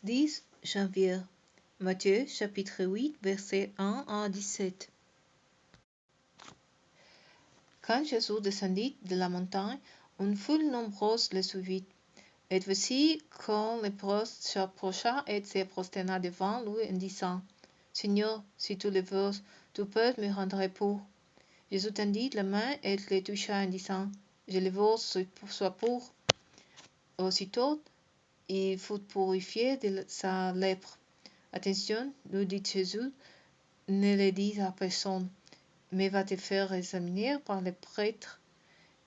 10 janvier. Matthieu chapitre 8 versets 1 à 17. Quand Jésus descendit de la montagne, une foule nombreuse le suivit. Et voici quand le prost s'approcha et se prosterna devant lui en disant: Seigneur, si tu le veux, tu peux me rendre pur. Jésus tendit la main et le toucha en disant: Je le veux, sois pur. Aussitôt, il fut purifié de sa lèpre. Attention, nous dit Jésus, ne le dis à personne, mais va te faire examiner par les prêtres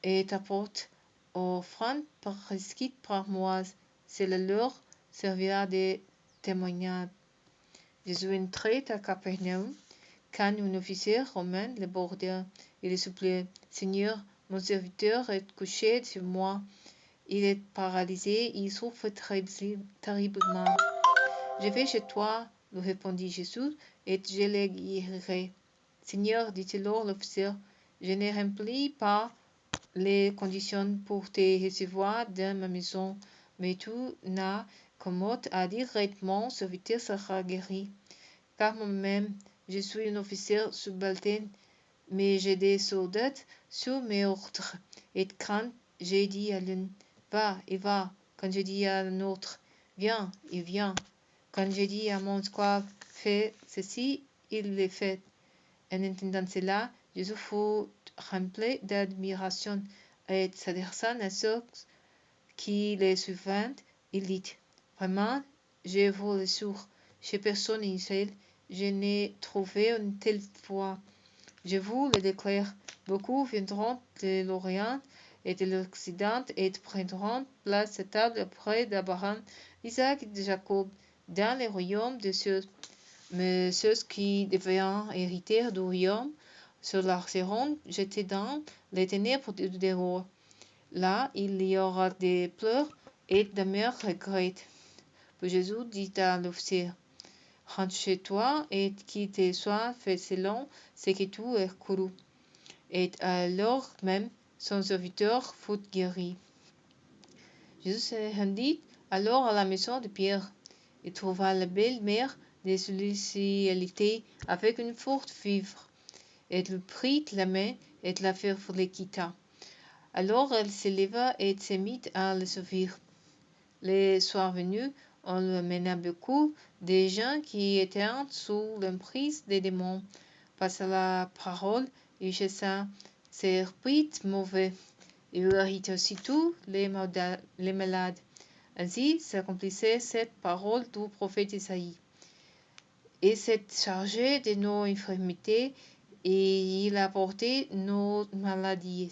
et t'apporte offrande prescrite par Moïse. Cela leur servira de témoignage. Jésus entrait à Capernaum quand un officier romain le borda et le suppliait: Seigneur, mon serviteur est couché sur moi. Il est paralysé, il souffre terriblement. Je vais chez toi, lui répondit Jésus, et je le guérirai. Seigneur, dit alors l'officier, je ne remplis pas les conditions pour te recevoir dans ma maison, mais tu n'as qu'un mot à dire et mon serviteur sera guéri. Car moi-même, je suis un officier subalterne, mais j'ai des soldats sous mes ordres. Et quand j'ai dit à l'un, va, il va. Quand j'ai dit à l'autre, viens, il vient. Quand j'ai dit à mon esclave, fais ceci, il le fait. En entendant cela, Jésus fut rempli d'admiration et s'adressant à ceux qui le suivaient, il dit: Vraiment, je vous l'assure, chez personne en Israël, je n'ai trouvé une telle foi. Je vous le déclare, beaucoup viendront de l'Orient et de l'Occident et prendront place à table auprès d'Abraham, d'Isaac et de Jacob, dans le royaume des cieux. Mais ceux qui deviennent héritiers du royaume seront jetés dans les ténèbres du dehors. Là, il y aura des pleurs et d'amers regrets. Puis Jésus dit à l'officier: Rentre chez toi et qu'il te soit fait selon ce que tu as cru. Et alors même, son serviteur fut guéri. Jésus se rendit alors à la maison de Pierre. Il trouva la belle-mère de celui-ci avec une forte fièvre. Elle lui prit la main et la fièvre le quitta. Alors elle se leva et se mit à le servir. Le soir venu, on lui amena beaucoup de gens qui étaient sous l'emprise des démons. Par la parole, il chassa ces esprits mauvais. Il guérit aussitôt les malades. Ainsi s'accomplissait cette parole du prophète Isaïe. Il s'est chargé de nos infirmités et il a porté nos maladies.